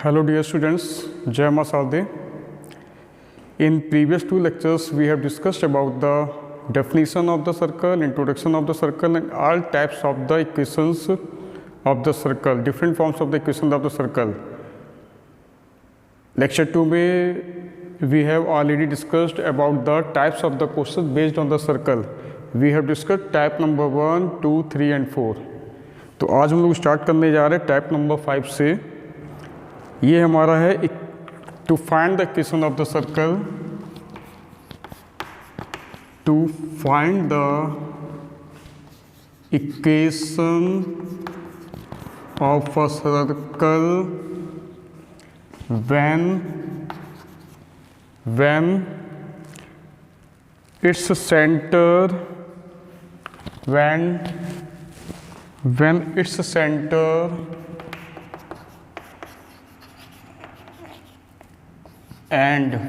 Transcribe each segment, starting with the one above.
Hello dear students, Jai Ma Salde. In previous two lectures we have discussed about the definition of the circle, introduction of the circle and all types of the equations of the circle, different forms of the equations of the circle. Lecture 2 में we have already discussed about the types of the questions based on the circle. We have discussed type number 1, 2, 3 and 4. तो आज हम लोग start करने जा रहे हैं type number 5 से. ये हमारा है to find the equation of the circle. To find the equation of a circle when its center and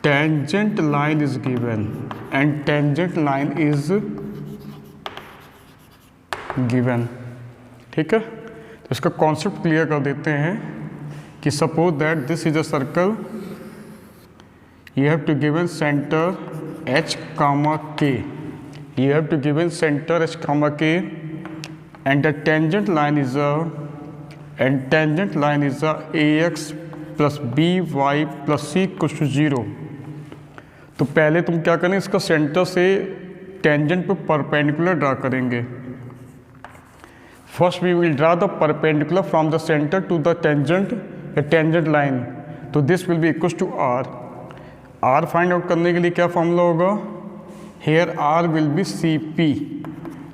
tangent line is given and tangent line is given. ठीक है, तो इसका कॉन्सेप्ट क्लियर कर देते हैं कि suppose that this is a circle, you have to given center h comma k, you have to given center h comma k and the tangent line is ax plus by plus c equals to 0. तो पहले तुम क्या करें, इसका centre से tangent पे perpendicular draw करेंगे. First we will draw the perpendicular from the centre to the tangent line. तो this will be equals to R find out करने के लिए क्या फॉर्मूला होगा, here R will be C P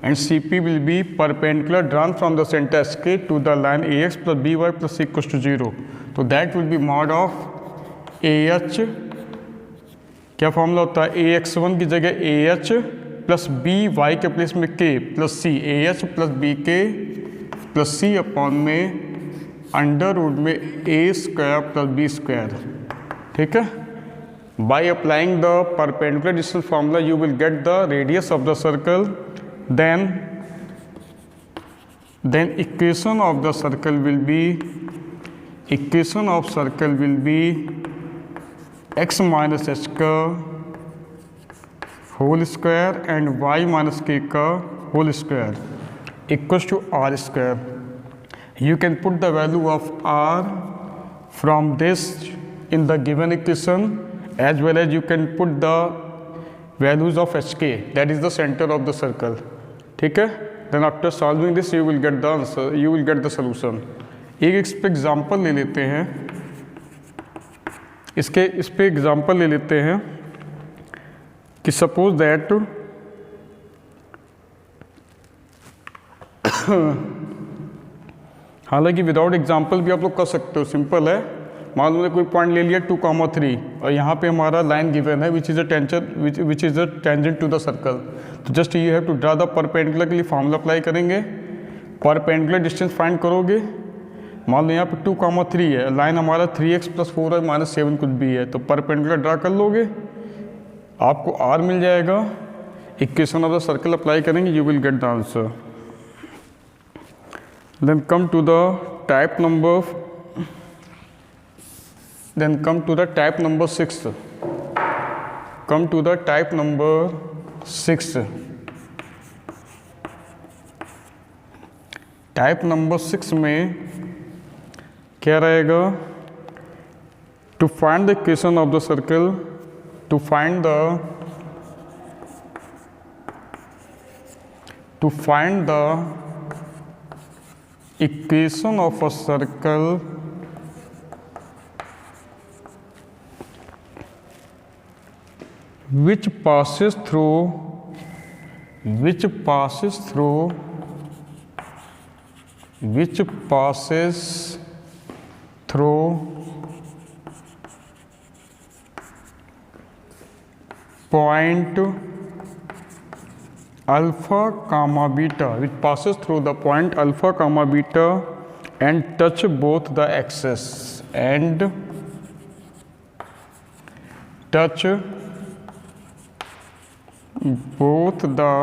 and CP will be perpendicular drawn from the center SK to the line AX plus BY plus C equals to 0. तो that will be mod of AH, क्या formula होता है, AX1 की जगह AH plus BY के place में K plus C, AH plus BK plus C upon में under root में A square plus B square. ठीक है, by applying the perpendicular distance formula you will get the radius of the circle. Then equation of the circle will be x minus h का whole square and y minus k का whole square equals to r square. You can put the value of r from this in the given equation as well as you can put the values of hk, that is the center of the circle. ठीक है, then after solving this you will get the answer, you will get the solution. एक इस पे example ले लेते हैं, इस पे एग्जाम्पल ले लेते हैं कि सपोज दैट हालांकि विदाउट एग्जाम्पल भी आप लोग कर सकते हो, सिंपल है. मान लो कोई पॉइंट ले लिया 2,3 और यहाँ पे हमारा लाइन गिवन है which is a tangent to the circle. तो just you have to draw the perpendicular के लिए फॉर्मूला अप्लाई करेंगे, परपेंडिकुलर डिस्टेंस फाइंड करोगे. मान लो यहाँ पे 2,3 है, लाइन हमारा 3x + 4 और -7 कुछ भी है, तो परपेंडिकुलर ड्रा कर लोगे, आपको r मिल जाएगा. Equation of the circle apply करेंगे, you will get the answer. Then come to the type number 6. Come to the type number 6. Type number 6 में क्या रहेगा, to find the equation of the circle, to find the equation of a circle which passes through point alpha comma beta, which passes through the point alpha comma beta and touch both the axes and touch both the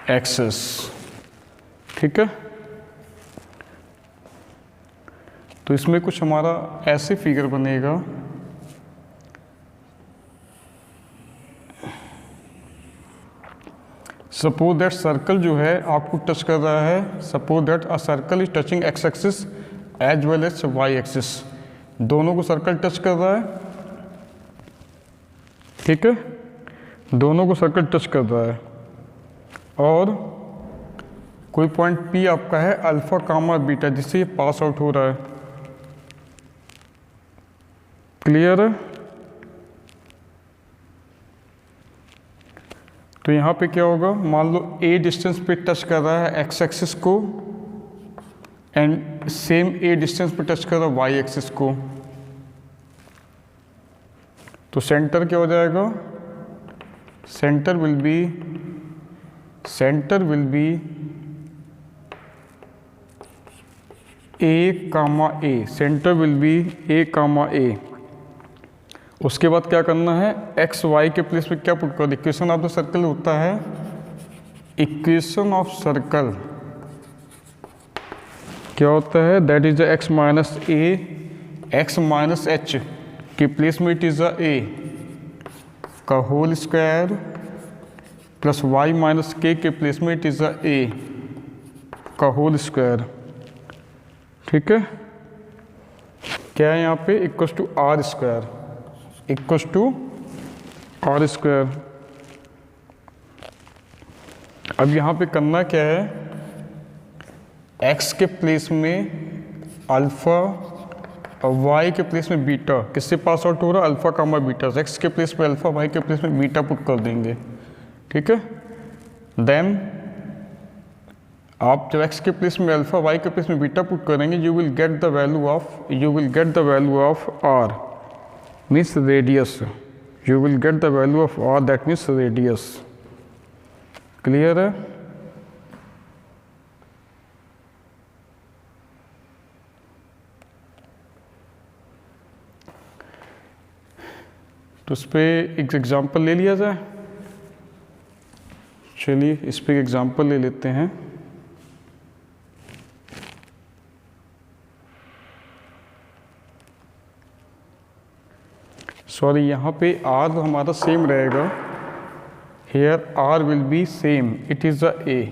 axis. ठीक है, तो इसमें कुछ हमारा ऐसे figure बनेगा, suppose that circle जो है आपको टच कर रहा है, suppose that a circle is touching x axis as well as y axis, दोनों को सर्कल टच कर रहा है। ठीक है, दोनों को सर्कल टच कर रहा है और कोई पॉइंट P आपका है अल्फा कामा बीटा जिससे ये पास आउट हो रहा है। क्लियर है? तो यहाँ पे क्या होगा, मान लो A डिस्टेंस पे टच कर रहा है एक्स एक्सिस को एंड सेम A डिस्टेंस पे टच कर रहा है वाई एक्सिस को, तो सेंटर क्या हो जाएगा, centre will be A comma A, centre will be A comma A। उसके बाद क्या करना है, एक्स वाई के प्लेस पे क्या पुट कर, इक्वेशन ऑफ द सर्कल होता है, इक्वेशन ऑफ सर्कल क्या होता है, that is the x minus a, x minus h के प्लेस में इट इज द ए का whole square plus y minus k place में इट इज द ए का होल स्क्वायर। ठीक है, क्या है यहाँ पे, equals to r square, equals to r square. अब यहाँ पे करना क्या है, x के प्लेस में अल्फा और y के प्लेस में बीटा, किससे पास आउट हो रहा है, अल्फा कामा बीटा, x के प्लेस में अल्फा, y के प्लेस में बीटा पुट कर देंगे। ठीक है, देन आप जब x के प्लेस में अल्फा, y के प्लेस में बीटा पुट करेंगे, you will get the value of r means radius, you will get the value of r, that means radius। clear है? तो इस पे एक एग्जांपल ले लिया जाए, चलिए इस पे एग्जांपल ले लेते हैं। सॉरी, यहाँ पे R हमारा सेम रहेगा, here R will be same, it is the A,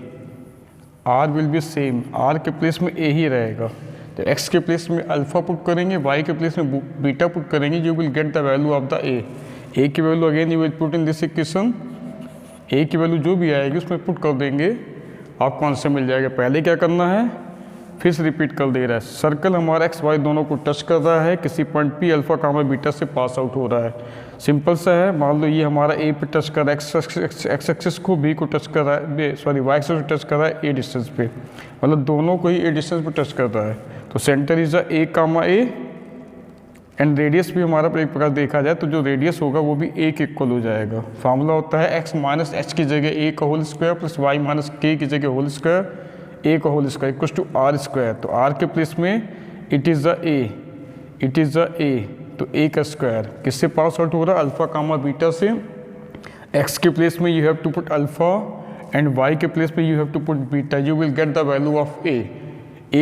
R will be same, R के प्लेस में A ही रहेगा। तो X के प्लेस में अल्फा पुट करेंगे, Y के प्लेस में बीटा पुट करेंगे, you will get the value of the A की value again you will put in this equation, A की वैल्यू जो भी आएगी उसमें पुट कर देंगे, आपको आंसर मिल जाएगा। पहले क्या करना है, फिर से रिपीट कर दे रहा है, सर्कल हमारा एक्स वाई दोनों को टच कर रहा है, किसी point P alpha comma beta से पास आउट हो रहा है। सिंपल सा है, मान लो ये हमारा A पे टच कर रहा है एक्स एक्सिस को, B को टच कर रहा है, सॉरी वाई एक्सिस को टच कर रहा है A डिस्टेंस पे, मतलब दोनों को ही A डिस्टेंस पे टच कर रहा है। तो centre is A comma A and radius भी हमारा एक प्रकार देखा जाए तो जो रेडियस होगा वो भी A के इक्वल हो जाएगा। फार्मूला होता है एक्स माइनस एच की जगह A का whole square plus y minus k की जगह होल स्क्वायर, A का whole square equal to r square. तो R के प्लेस में इट इज़ द A, तो A का स्क्वायर किससे पास आउट हो रहा है, अल्फा कामा बीटा से। X के प्लेस में you have to put alpha and Y के प्लेस में you have to put beta, you will get the value of A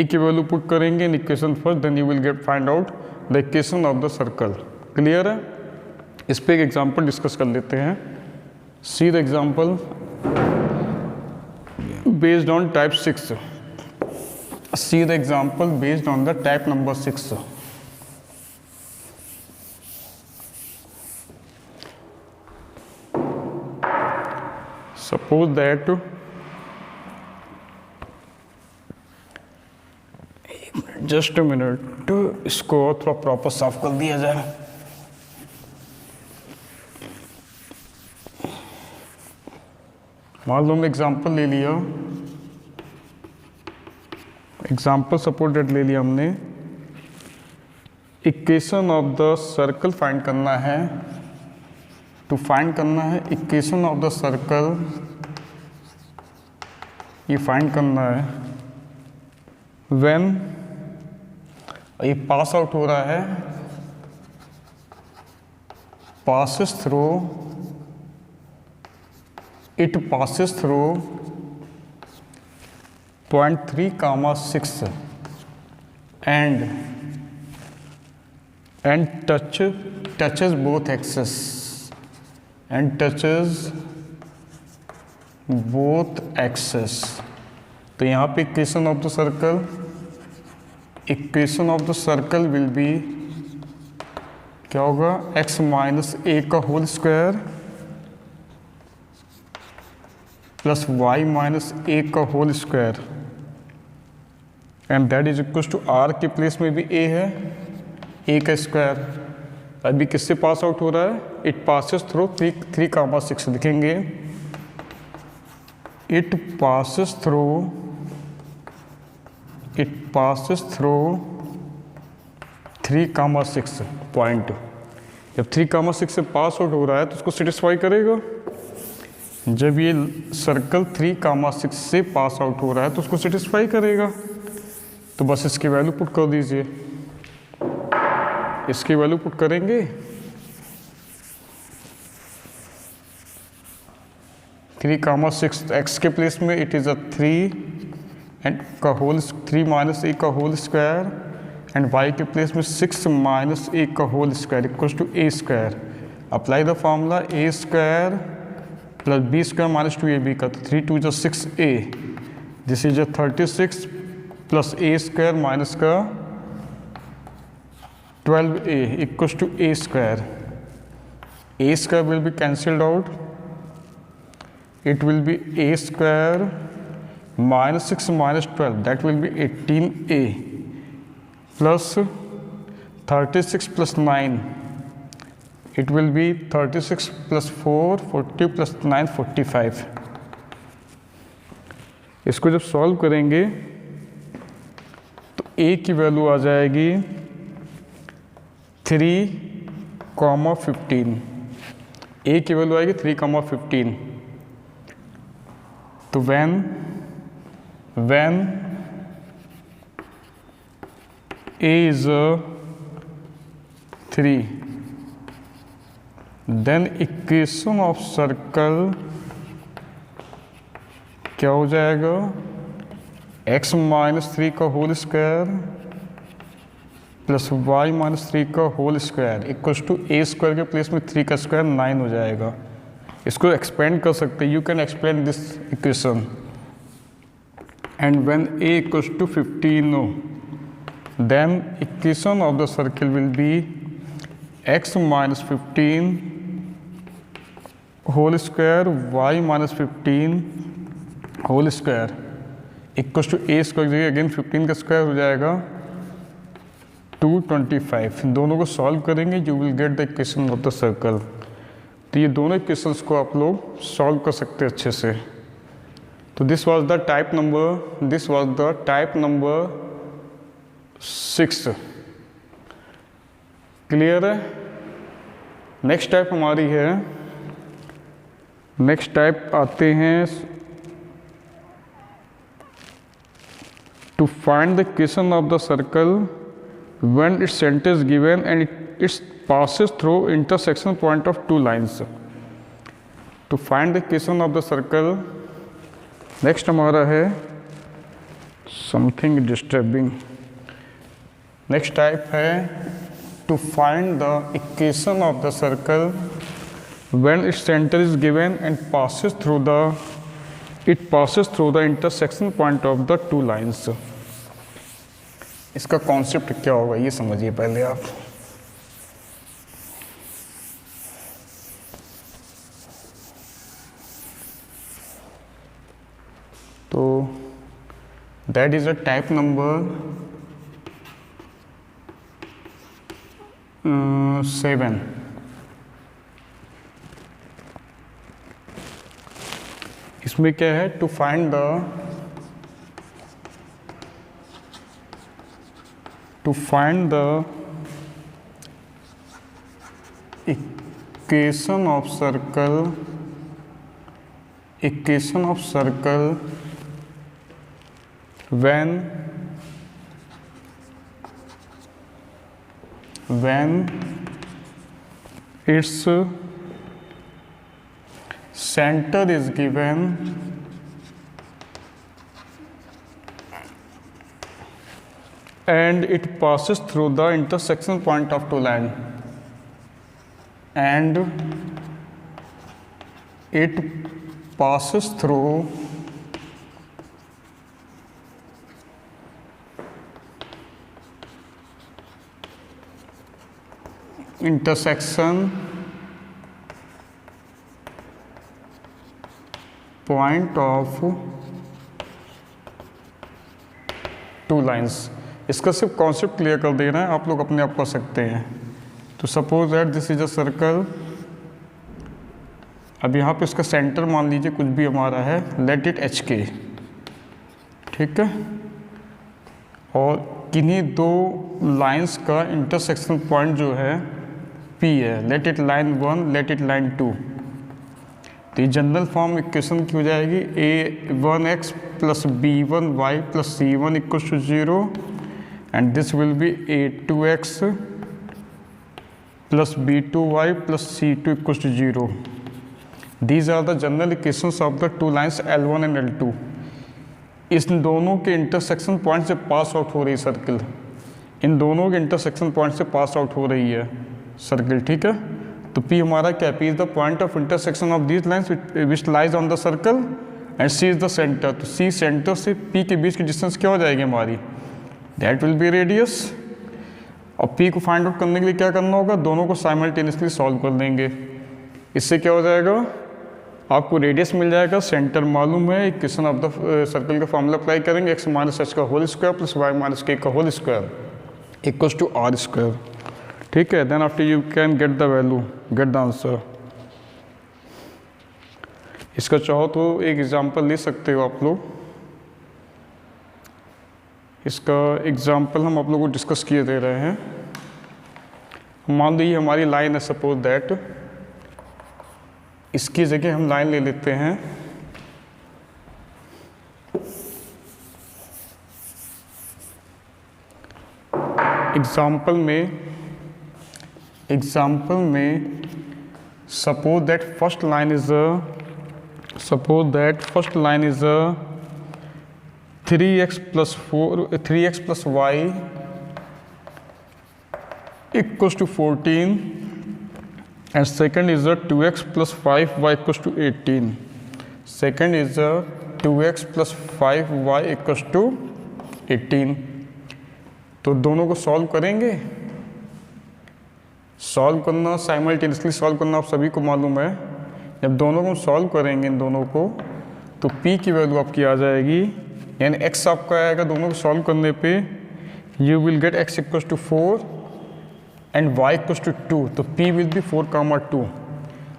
की वैल्यू पुट करेंगे in equation first, then you will get find out the equation of the circle. Clear है? इस पे एक example discuss कर लेते हैं। See the example based on type 6. See the example based on the type number 6. Suppose that just a minute, इसको थोड़ा proper साफ कर दिया जाए। मान लो हमने एग्जाम्पल ले लिया, एग्जाम्पल सपोर्टेड ले लिया हमने, equation of the circle find करना है। टू फाइंड करना है इक्वेशन ऑफ द सर्कल, ये फाइंड करना है व्हेन ये पास आउट हो रहा है, passes through point 3 comma 6 and touches both axes and touches both axes। तो यहाँ पे equation of the circle will be क्या होगा, x माइनस ए का whole square plus y minus ए का whole square and that is equal to r के place में भी a है, a का स्क्वायर। अभी किससे पास आउट हो रहा है, इट पासेस थ्रू 3 कामा 6 लिखेंगे, it passes through 3 comma 6 point. जब 3 कामा 6 से पास आउट हो रहा है तो उसको सेटिस्फाई करेगा। जब ये सर्कल 3 कामा 6 से पास आउट हो रहा है तो उसको सेटिस्फाई करेगा। तो बस इसकी वैल्यू पुट कर दीजिए, इसकी वैल्यू पुट करेंगे 3 कामा 6 x के प्लेस में इट इज़ अ 3 एंड का होल 3 माइनस ए का होल स्क्वायर एंड y के प्लेस में 6 माइनस ए का whole square equals to a square. Apply the formula a square plus b square minus 2ab का, तो 3 2 = 6a, this is 36 plus a square minus का 12a equals to a square. A square will be cancelled out, it will be A square minus 6 minus 12 that will be 18a plus 36 plus 9 it will be 36 plus 4 40 plus 9 45। इसको जब solve करेंगे तो a की value आ जाएगी 3, 15। a की value आएगी 3, 15। तो when a is 3 then equation of circle क्या हो जाएगा, x माइनस 3 का whole square plus y minus 3 का whole square equals to a square के प्लेस में 3 का स्क्वायर 9 हो जाएगा। इसको एक्सपेंड कर सकते हैं, you can explain this equation and when a equals to 15 then equation of the circle will be x minus 15 whole square y minus 15 whole square equals to a square जगह again 15 का square हो जाएगा 225। दोनों को solve करेंगे, you will get the equation of the circle. तो ये दोनों इक्वेशंस को आप लोग सॉल्व कर सकते हैं अच्छे से। तो this was the type number 6। Clear है। नेक्स्ट टाइप हमारी है, नेक्स्ट टाइप आते हैं to find the equation of the circle when its centre is given and its passes through intersection point of two lines। To find the equation of the circle, next हमारा है something disturbing। next type है to find the equation of the circle when its center is given and passes through the intersection point of the two lines। इसका concept क्या होगा ये समझिए पहले आप। तो that is a type number 7। इसमें क्या है, to find the equation of circle when its center is given and it passes through the intersection point of two line, and it passes through intersection point of two lines. इसका सिर्फ concept clear कर देना है, आप लोग अपने आप कर सकते हैं। तो suppose that this is a circle, अब यहाँ पे इसका सेंटर मान लीजिए कुछ भी हमारा है, लेट इट एच के, ठीक है, और किन्हीं दो लाइंस का इंटरसेक्शन पॉइंट जो है पी है, let it line 1, let it line 2। तो ये जनरल फॉर्म इक्वेशन की हो जाएगी a1x plus b1y plus c1 equals to 0 and this will be a2x plus b2y plus c2 equals to 0। These are the general equations of the two lines L1 and L2। इस दोनों के intersection point से पास out हो रही circle, इन दोनों के intersection point से पास out हो रही है सर्किल, ठीक है। तो P हमारा क्या, P is the point of intersection of these lines which lies on the circle and C is the centre. तो C सेंटर से P के बीच की डिस्टेंस क्या हो जाएगी हमारी, दैट विल बी रेडियस। और P को फाइंड आउट करने के लिए क्या करना होगा, दोनों को साइमल्टेनियसली सॉल्व कर देंगे। इससे क्या हो जाएगा, आपको रेडियस मिल जाएगा, सेंटर मालूम है, इक्वेशन ऑफ द सर्कल का फॉर्मूला अप्लाई करेंगे, एक्स माइनस एच का whole square plus y minus k का whole square equals to r square, ठीक है। Then after you can get the value, get the answer. इसका चाहो तो एक एग्जांपल ले सकते हो आप लोग। इसका एग्जांपल हम आप लोगों को डिस्कस किए दे रहे हैं। मान लीजिए हमारी लाइन है, सपोज दैट इसकी जगह हम लाइन ले लेते हैं एग्जाम्पल में suppose that first line is a 3x plus y equals to 14 and second is a 2x plus 5y equals to 18. Second is a 2x plus 5y equals to 18. तो दोनों को सॉल्व करेंगे। Solve करना, simultaneously solve करना आप सभी को मालूम है। जब दोनों को सॉल्व करेंगे इन दोनों को, तो P की वैल्यू आपकी आ जाएगी, यानी x आपका आएगा दोनों को सॉल्व करने पे, you will get x equals to 4 and y equals to 2। तो P विल बी 4, 2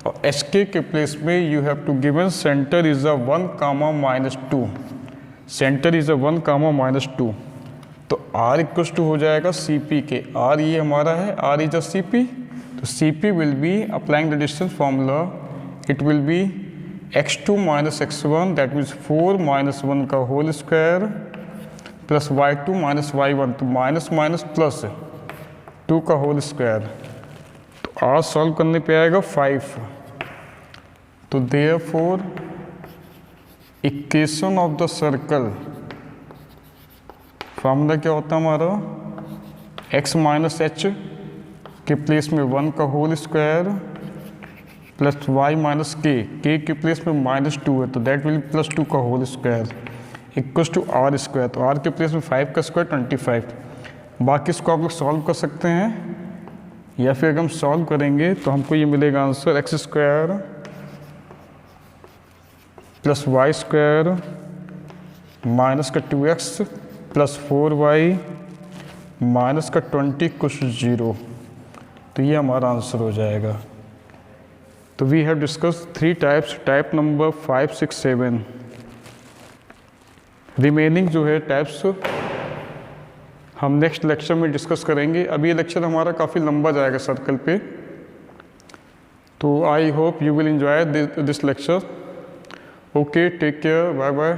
और HK के प्लेस में you have to given centre is a 1, -2। Centre is a 1, -2। तो R इक्वल्स टू हो जाएगा CP के, R ये हमारा है, R इज अ CP। तो CP will be applying the distance formula, it will be x2 - x1 that means 4 - 1 का whole square plus y2 - y1, तो माइनस माइनस प्लस 2 का होल स्क्वायर। तो R सॉल्व करने पे आएगा 5। तो therefore equation of the circle formula क्या होता है हमारा, x माइनस एच के प्लेस में 1 का whole square plus y minus k के प्लेस में -2 है, तो दैट विल प्लस 2 का whole square equals to r square. तो r के प्लेस में 5 का स्क्वायर 25। बाकी इसको आप लोग सॉल्व कर सकते हैं, या फिर अगर हम सॉल्व करेंगे तो हमको ये मिलेगा answer x square plus y square minus का 2x प्लस 4y माइनस का 20 कुछ 0। तो ये हमारा आंसर हो जाएगा। तो we have discuss 3 types, type number 5, 6, 7। Remaining जो है टाइप्स हम नेक्स्ट लेक्चर में डिस्कस करेंगे। अभी ये लेक्चर हमारा काफ़ी लंबा जाएगा सर्कल पे। तो I hope you will enjoy this lecture. Okay, take care, bye bye.